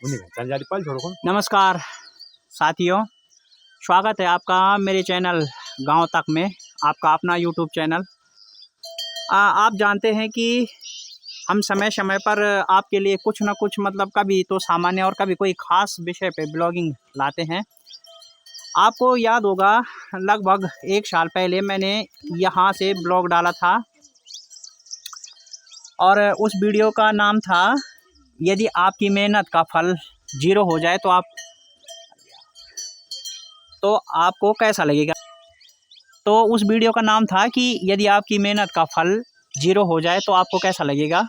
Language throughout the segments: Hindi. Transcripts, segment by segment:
नमस्कार साथियों, स्वागत है आपका मेरे चैनल गांव तक में, आपका अपना यूट्यूब चैनल। आप जानते हैं कि हम समय समय पर आपके लिए कुछ ना कुछ मतलब कभी तो सामान्य और कभी कोई ख़ास विषय पे ब्लॉगिंग लाते हैं। आपको याद होगा लगभग 1 साल पहले मैंने यहाँ से ब्लॉग डाला था और उस वीडियो का नाम था यदि आपकी मेहनत का फल 0 हो जाए तो आपको कैसा लगेगा। तो उस वीडियो का नाम था कि यदि आपकी मेहनत का फल 0 हो जाए तो आपको कैसा लगेगा।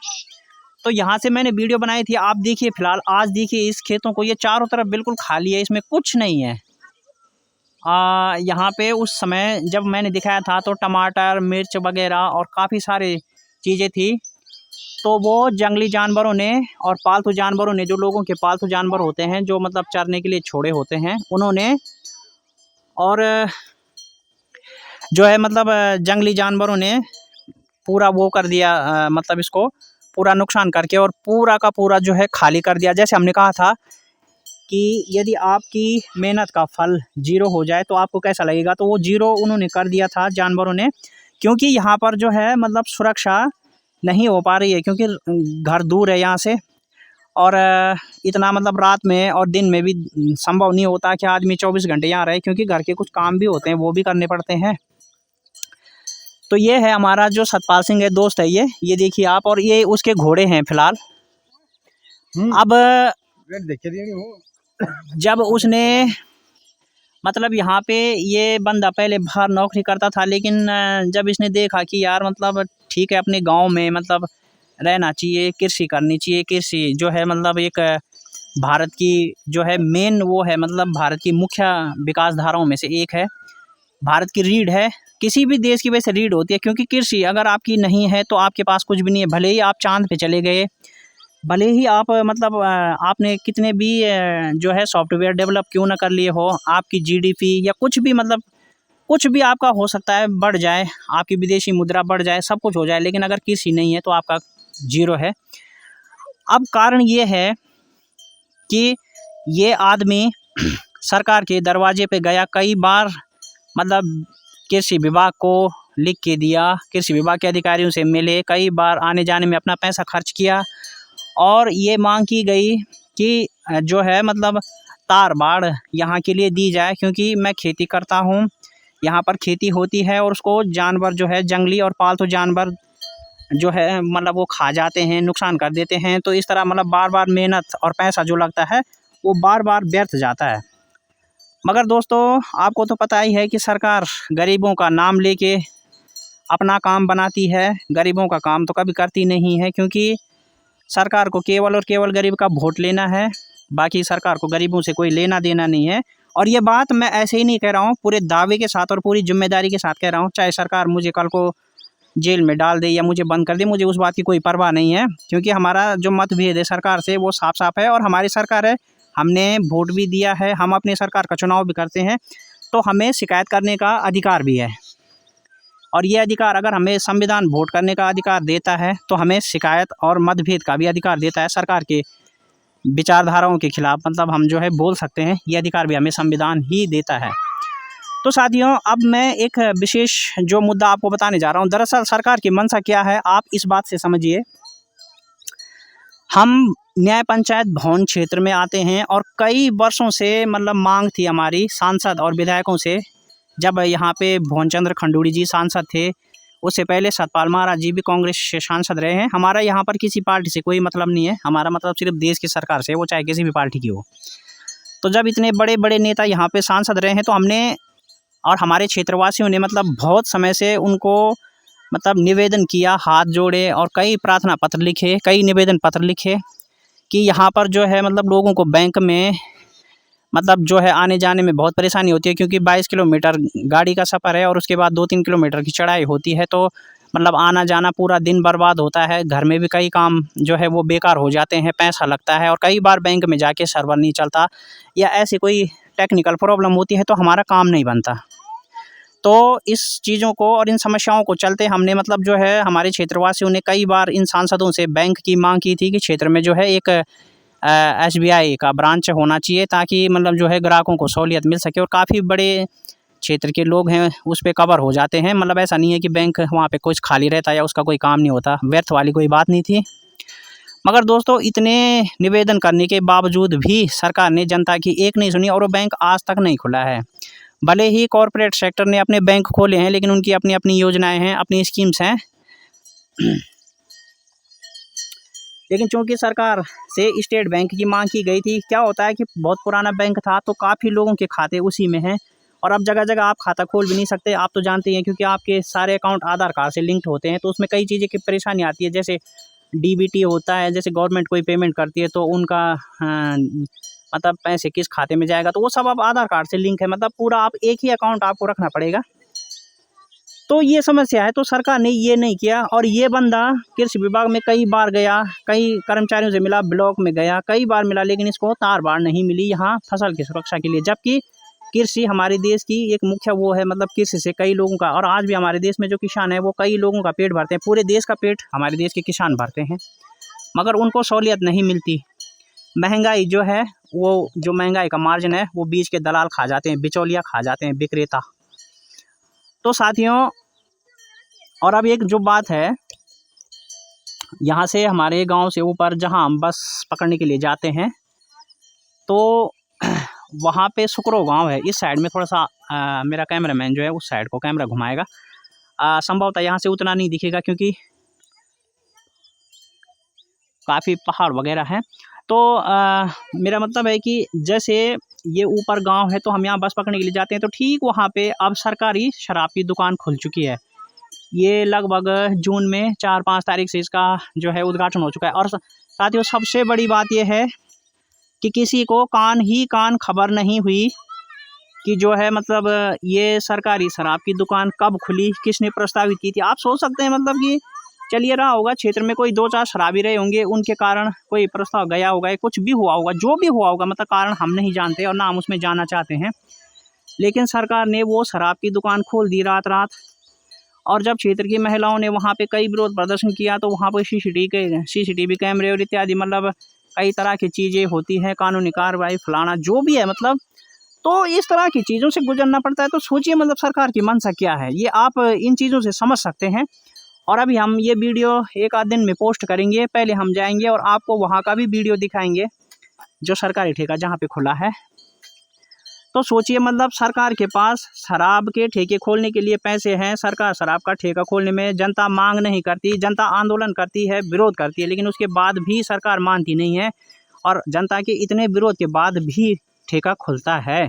तो यहाँ से मैंने वीडियो बनाई थी। आप देखिए, फ़िलहाल आज देखिए इस खेतों को, ये चारों तरफ बिल्कुल खाली है, इसमें कुछ नहीं है। यहाँ पे उस समय जब मैंने दिखाया था तो टमाटर, मिर्च वगैरह और काफ़ी सारी चीज़ें थी। तो वो जंगली जानवरों ने और पालतू जानवरों ने, जो लोगों के पालतू जानवर होते हैं, जो मतलब चरने के लिए छोड़े होते हैं, उन्होंने और जो है मतलब जंगली जानवरों ने पूरा वो कर दिया, मतलब इसको पूरा नुकसान करके और पूरा का पूरा जो है खाली कर दिया। जैसे हमने कहा था कि यदि आपकी मेहनत का फल 0 हो जाए तो आपको कैसा लगेगा, तो वो 0 उन्होंने कर दिया था जानवरों ने। क्योंकि यहाँ पर जो है मतलब सुरक्षा नहीं हो पा रही है, क्योंकि घर दूर है यहाँ से और इतना मतलब रात में और दिन में भी संभव नहीं होता कि आदमी 24 घंटे यहाँ रहे, क्योंकि घर के कुछ काम भी होते हैं, वो भी करने पड़ते हैं। तो ये है हमारा जो सतपाल सिंह है, दोस्त है ये देखिए आप, और ये उसके घोड़े हैं फिलहाल। अब जब उसने मतलब यहाँ पे ये बंदा पहले बाहर नौकरी करता था, लेकिन जब इसने देखा कि यार मतलब ठीक है, अपने गांव में मतलब रहना चाहिए, कृषि करनी चाहिए। कृषि जो है मतलब एक भारत की जो है मेन वो है, मतलब भारत की मुख्य विकास धाराओं में से एक है, भारत की रीढ़ है। किसी भी देश की वैसे रीढ़ होती है, क्योंकि कृषि अगर आपकी नहीं है तो आपके पास कुछ भी नहीं है। भले ही आप चांद पे चले गए, भले ही आप मतलब आपने कितने भी जो है सॉफ्टवेयर डेवलप क्यों ना कर लिए हो, आपकी जीडीपी या कुछ भी मतलब कुछ भी आपका हो सकता है बढ़ जाए, आपकी विदेशी मुद्रा बढ़ जाए, सब कुछ हो जाए, लेकिन अगर कृषि नहीं है तो आपका 0 है। अब कारण ये है कि ये आदमी सरकार के दरवाजे पे गया कई बार, मतलब कृषि विभाग को लिख के दिया, कृषि विभाग के अधिकारियों से मिले, कई बार आने जाने में अपना पैसा खर्च किया और ये मांग की गई कि जो है मतलब तार बाड़ यहाँ के लिए दी जाए, क्योंकि मैं खेती करता हूँ, यहाँ पर खेती होती है और उसको जानवर जो है जंगली और पालतू जानवर जो है मतलब वो खा जाते हैं, नुकसान कर देते हैं। तो इस तरह मतलब बार बार मेहनत और पैसा जो लगता है वो बार बार व्यर्थ जाता है। मगर दोस्तों, आपको तो पता ही है कि सरकार गरीबों का नाम लेके अपना काम बनाती है, गरीबों का काम तो कभी करती नहीं है, क्योंकि सरकार को केवल और केवल गरीब का वोट लेना है, बाकी सरकार को गरीबों से कोई लेना देना नहीं है। और ये बात मैं ऐसे ही नहीं कह रहा हूँ, पूरे दावे के साथ और पूरी जिम्मेदारी के साथ कह रहा हूँ। चाहे सरकार मुझे कल को जेल में डाल दे या मुझे बंद कर दे, मुझे उस बात की कोई परवाह नहीं है, क्योंकि हमारा जो मतभेद है सरकार से वो साफ साफ है। और हमारी सरकार है, हमने वोट भी दिया है, हम अपनी सरकार का चुनाव भी करते हैं, तो हमें शिकायत करने का अधिकार भी है। और ये अधिकार अगर हमें संविधान वोट करने का अधिकार देता है, तो हमें शिकायत और मतभेद का भी अधिकार देता है। सरकार के विचारधाराओं के खिलाफ मतलब हम जो है बोल सकते हैं, ये अधिकार भी हमें संविधान ही देता है। तो साथियों, अब मैं एक विशेष जो मुद्दा आपको बताने जा रहा हूँ। दरअसल सरकार की मंशा क्या है, आप इस बात से समझिए। हम न्याय पंचायत भवन क्षेत्र में आते हैं और कई वर्षों से मतलब मांग थी हमारी सांसद और विधायकों से। जब यहाँ पे भुवन चंद्र खंडूड़ी जी सांसद थे, उससे पहले सतपाल महाराज जी भी कांग्रेस से सांसद रहे हैं। हमारा यहाँ पर किसी पार्टी से कोई मतलब नहीं है, हमारा मतलब सिर्फ देश की सरकार से, वो चाहे किसी भी पार्टी की हो। तो जब इतने बड़े बड़े नेता यहाँ पे सांसद रहे हैं, तो हमने और हमारे क्षेत्रवासियों ने मतलब बहुत समय से उनको मतलब निवेदन किया, हाथ जोड़े और कई प्रार्थना पत्र लिखे, कई निवेदन पत्र लिखे कि यहाँ पर जो है मतलब लोगों को बैंक में मतलब जो है आने जाने में बहुत परेशानी होती है, क्योंकि 22 किलोमीटर गाड़ी का सफ़र है और उसके बाद 2-3 किलोमीटर की चढ़ाई होती है। तो मतलब आना जाना पूरा दिन बर्बाद होता है, घर में भी कई काम जो है वो बेकार हो जाते हैं, पैसा लगता है और कई बार बैंक में जाके सर्वर नहीं चलता या ऐसी कोई टेक्निकल प्रॉब्लम होती है तो हमारा काम नहीं बनता। तो इस चीज़ों को और इन समस्याओं को चलते हमने मतलब जो है हमारे क्षेत्रवासियों ने कई बार इन सांसदों से बैंक की मांग की थी कि क्षेत्र में जो है एक SBI का ब्रांच होना चाहिए, ताकि मतलब जो है ग्राहकों को सहूलियत मिल सके। और काफ़ी बड़े क्षेत्र के लोग हैं उस पे कवर हो जाते हैं। मतलब ऐसा नहीं है कि बैंक वहाँ पे कुछ खाली रहता है या उसका कोई काम नहीं होता, व्यर्थ वाली कोई बात नहीं थी। मगर दोस्तों, इतने निवेदन करने के बावजूद भी सरकार ने जनता की एक नहीं सुनी और वो बैंक आज तक नहीं खुला है। भले ही कॉरपोरेट सेक्टर ने अपने बैंक खोले हैं, लेकिन उनकी अपनी अपनी योजनाएं हैं, अपनी स्कीम्स हैं। लेकिन चूंकि सरकार से स्टेट बैंक की मांग की गई थी, क्या होता है कि बहुत पुराना बैंक था तो काफ़ी लोगों के खाते उसी में हैं, और अब जगह जगह आप खाता खोल भी नहीं सकते। आप तो जानते हैं, क्योंकि आपके सारे अकाउंट आधार कार्ड से लिंक्ड होते हैं, तो उसमें कई चीज़ें की परेशानी आती है। जैसे DBT होता है, जैसे गवर्नमेंट कोई पेमेंट करती है तो उनका मतलब पैसे किस खाते में जाएगा, तो वो सब अब आधार कार्ड से लिंक है। मतलब पूरा आप एक ही अकाउंट आपको रखना पड़ेगा। तो ये समस्या है, तो सरकार ने ये नहीं किया। और ये बंदा कृषि विभाग में कई बार गया, कई कर्मचारियों से मिला, ब्लॉक में गया, कई बार मिला, लेकिन इसको तार बाड़ नहीं मिली यहाँ फसल की सुरक्षा के लिए। जबकि कृषि हमारे देश की एक मुख्य वो है, मतलब कृषि से कई लोगों का, और आज भी हमारे देश में जो किसान है वो कई लोगों का पेट भरते हैं। पूरे देश का पेट हमारे देश के किसान भरते हैं, मगर उनको सहूलियत नहीं मिलती। महंगाई जो है, वो जो महंगाई का मार्जिन है वो बीच के दलाल खा जाते हैं, बिचौलिया खा जाते हैं, विक्रेता। तो साथियों, और अब एक जो बात है, यहाँ से हमारे गांव से ऊपर जहाँ हम बस पकड़ने के लिए जाते हैं, तो वहाँ पे सुकरो गांव है। इस साइड में थोड़ा सा मेरा कैमरामैन जो है उस साइड को कैमरा घुमाएगा। संभवतः यहाँ से उतना नहीं दिखेगा क्योंकि काफ़ी पहाड़ वगैरह हैं। तो मेरा मतलब है कि जैसे ये ऊपर गांव है, तो हम यहाँ बस पकड़ने के लिए जाते हैं, तो ठीक वहाँ पे अब सरकारी शराब की दुकान खुल चुकी है। ये लगभग जून में 4-5 तारीख से इसका जो है उद्घाटन हो चुका है। और साथियों, सबसे बड़ी बात यह है कि किसी को कान ही कान खबर नहीं हुई कि जो है मतलब ये सरकारी शराब की दुकान कब खुली, किसने प्रस्तावित की थी। आप सोच सकते हैं मतलब कि चलिए रहा होगा क्षेत्र में कोई 2-4 शराबी रहे होंगे, उनके कारण कोई प्रस्ताव गया होगा, कुछ भी हुआ होगा, जो भी हुआ होगा, मतलब कारण हम नहीं जानते और ना हम उसमें जाना चाहते हैं। लेकिन सरकार ने वो शराब की दुकान खोल दी रात रात। और जब क्षेत्र की महिलाओं ने वहाँ पे कई विरोध प्रदर्शन किया, तो वहाँ पर CCTV कैमरे और इत्यादि मतलब कई तरह की चीज़ें होती हैं, कानूनी कार्रवाई फलाना जो भी है, मतलब तो इस तरह की चीज़ों से गुजरना पड़ता है। तो सोचिए मतलब सरकार की मंशा क्या है, ये आप इन चीज़ों से समझ सकते हैं। और अभी हम ये वीडियो एक आध दिन में पोस्ट करेंगे। पहले हम जाएंगे और आपको वहाँ का भी वीडियो दिखाएंगे जो सरकारी ठेका जहाँ पे खुला है। तो सोचिए मतलब सरकार के पास शराब के ठेके खोलने के लिए पैसे हैं, सरकार शराब का ठेका खोलने में, जनता मांग नहीं करती, जनता आंदोलन करती है, विरोध करती है, लेकिन उसके बाद भी सरकार मानती नहीं है। और जनता के इतने विरोध के बाद भी ठेका खुलता है।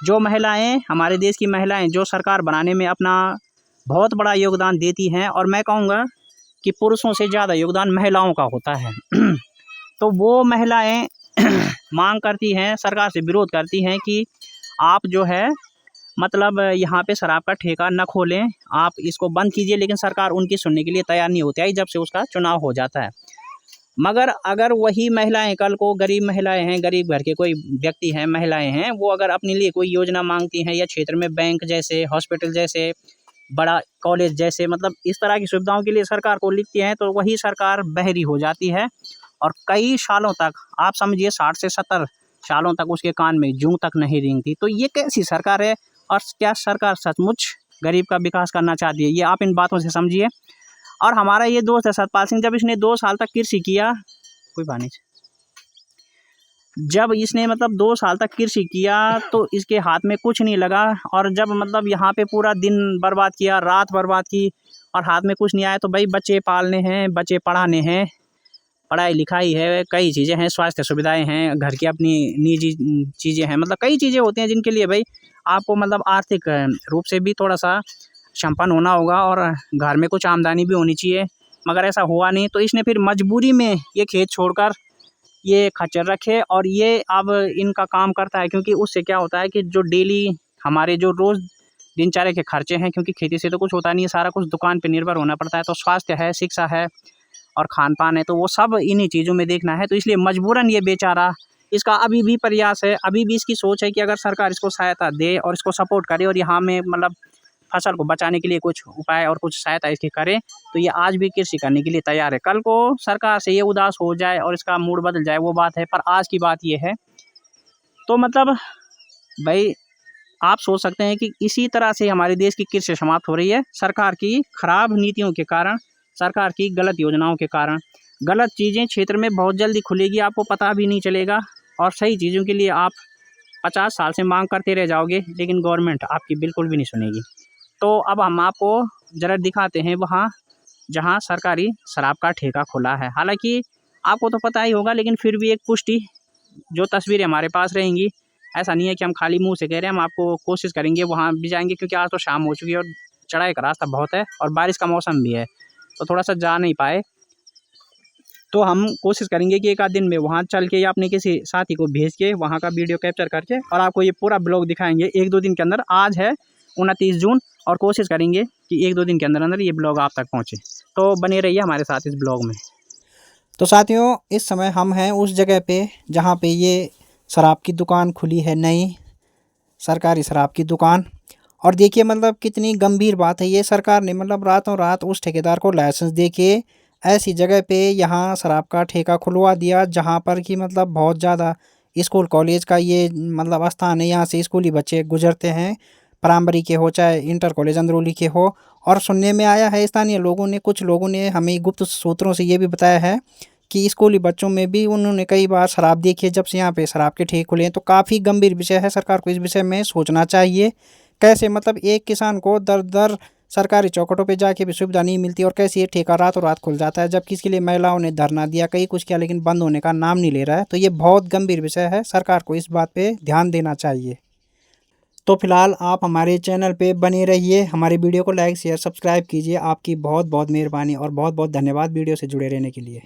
जो महिलाएं, हमारे देश की महिलाएं जो सरकार बनाने में अपना बहुत बड़ा योगदान देती हैं, और मैं कहूँगा कि पुरुषों से ज़्यादा योगदान महिलाओं का होता है। तो वो महिलाएं मांग करती हैं, सरकार से विरोध करती हैं कि आप जो है मतलब यहाँ पे शराब का ठेका न खोलें, आप इसको बंद कीजिए। लेकिन सरकार उनकी सुनने के लिए तैयार नहीं होती है जब से उसका चुनाव हो जाता है। मगर अगर वही महिलाएं कल को, गरीब महिलाएं हैं, गरीब घर के कोई व्यक्ति हैं, महिलाएं हैं, वो अगर अपने लिए कोई योजना मांगती हैं, या क्षेत्र में बैंक जैसे, हॉस्पिटल जैसे, बड़ा कॉलेज जैसे, मतलब इस तरह की सुविधाओं के लिए सरकार को लिखती हैं, तो वही सरकार बहरी हो जाती है। और कई सालों तक, आप समझिए 60 से 70 सालों तक उसके कान में जूं तक नहीं रेंगती। तो ये कैसी सरकार है, और क्या सरकार सचमुच गरीब का विकास करना चाहती है, ये आप इन बातों से समझिए। और हमारा ये दोस्त है सतपाल सिंह, जब इसने 2 साल तक कृषि किया, कोई बात नहीं, जब इसने मतलब 2 साल तक कृषि किया तो इसके हाथ में कुछ नहीं लगा। और जब मतलब यहाँ पे पूरा दिन बर्बाद किया, रात बर्बाद की, और हाथ में कुछ नहीं आया, तो भाई बच्चे पालने हैं, बच्चे पढ़ाने हैं, पढ़ाई लिखाई है, कई चीज़ें हैं, स्वास्थ्य सुविधाएं हैं, घर की अपनी निजी चीज़ें हैं, मतलब कई चीज़ें होती हैं जिनके लिए भाई आपको मतलब आर्थिक रूप से भी थोड़ा सा संपन्न होना होगा, और घर में कुछ आमदनी भी होनी चाहिए। मगर ऐसा हुआ नहीं, तो इसने फिर मजबूरी में ये खेत छोड़कर ये खच्चर रखे, और ये अब इनका काम करता है। क्योंकि उससे क्या होता है कि जो डेली हमारे जो रोज़ दिनचर्या के खर्चे हैं, क्योंकि खेती से तो कुछ होता नहीं है, सारा कुछ दुकान पे निर्भर होना पड़ता है, तो स्वास्थ्य है, शिक्षा है और खान पान है, तो वो सब इन्हीं चीज़ों में देखना है। तो इसलिए मजबूरन ये बेचारा, इसका अभी भी प्रयास है, अभी भी इसकी सोच है कि अगर सरकार इसको सहायता दे और इसको सपोर्ट करे, और यहाँ में मतलब फसल को बचाने के लिए कुछ उपाय और कुछ सहायता इसकी करे, तो ये आज भी कृषि करने के लिए तैयार है। कल को सरकार से ये उदास हो जाए और इसका मूड बदल जाए वो बात है, पर आज की बात ये है। तो मतलब भाई आप सोच सकते हैं कि इसी तरह से हमारे देश की कृषि समाप्त हो रही है, सरकार की खराब नीतियों के कारण, सरकार की गलत योजनाओं के कारण। गलत चीज़ें क्षेत्र में बहुत जल्दी खुलेगी, आपको पता भी नहीं चलेगा, और सही चीज़ों के लिए आप 50 साल से मांग करते रह जाओगे, लेकिन गवर्नमेंट आपकी बिल्कुल भी नहीं सुनेगी। तो अब हम आपको ज़रा दिखाते हैं वहाँ जहाँ सरकारी शराब का ठेका खुला है। हालांकि आपको तो पता ही होगा, लेकिन फिर भी एक पुष्टि, जो तस्वीरें हमारे पास रहेंगी, ऐसा नहीं है कि हम खाली मुंह से कह रहे हैं, हम आपको कोशिश करेंगे वहाँ भी जाएंगे, क्योंकि आज तो शाम हो चुकी है और चढ़ाई का रास्ता बहुत है और बारिश का मौसम भी है, तो थोड़ा सा जा नहीं पाए। तो हम कोशिश करेंगे कि एक आध दिन में वहाँ चल के या अपने किसी साथी को भेज के वहाँ का वीडियो कैप्चर करके और आपको ये पूरा ब्लॉग दिखाएंगे 1-2 दिन के अंदर। आज है 29 जून और कोशिश करेंगे कि 1-2 दिन के अंदर अंदर ये ब्लॉग आप तक पहुँचे। तो बने रहिए हमारे साथ इस ब्लॉग में। तो साथियों, इस समय हम हैं उस जगह पे जहाँ पे ये शराब की दुकान खुली है, नई सरकारी शराब की दुकान। और देखिए मतलब कितनी गंभीर बात है, ये सरकार ने मतलब रातों रात उस ठेकेदार को लाइसेंस दे के ऐसी जगह पे यहाँ शराब का ठेका खुलवा दिया जहाँ पर कि मतलब बहुत ज़्यादा स्कूल कॉलेज का ये मतलब स्थान है। यहाँ से स्कूली बच्चे गुजरते हैं, प्राइमरी के हो चाहे इंटर कॉलेज अंदरूनी के हो। और सुनने में आया है स्थानीय लोगों ने, कुछ लोगों ने हमें गुप्त सूत्रों से ये भी बताया है कि स्कूली बच्चों में भी उन्होंने कई बार शराब देखी है जब से यहाँ पे शराब के ठेके खुले हैं। तो काफ़ी गंभीर विषय है, सरकार को इस विषय में सोचना चाहिए। कैसे मतलब एक किसान को दर दर सरकारी चौखटों पे जाके भी सुविधा नहीं मिलती और कैसे ये ठेका रातों रात खुल जाता है, जबकि इसके लिए महिलाओं ने धरना दिया, कई कुछ किया, लेकिन बंद होने का नाम नहीं ले रहा है। तो ये बहुत गंभीर विषय है, सरकार को इस बात पे ध्यान देना चाहिए। तो फिलहाल आप हमारे चैनल पे बने रहिए, हमारे वीडियो को लाइक शेयर सब्सक्राइब कीजिए। आपकी बहुत बहुत मेहरबानी और बहुत बहुत धन्यवाद वीडियो से जुड़े रहने के लिए।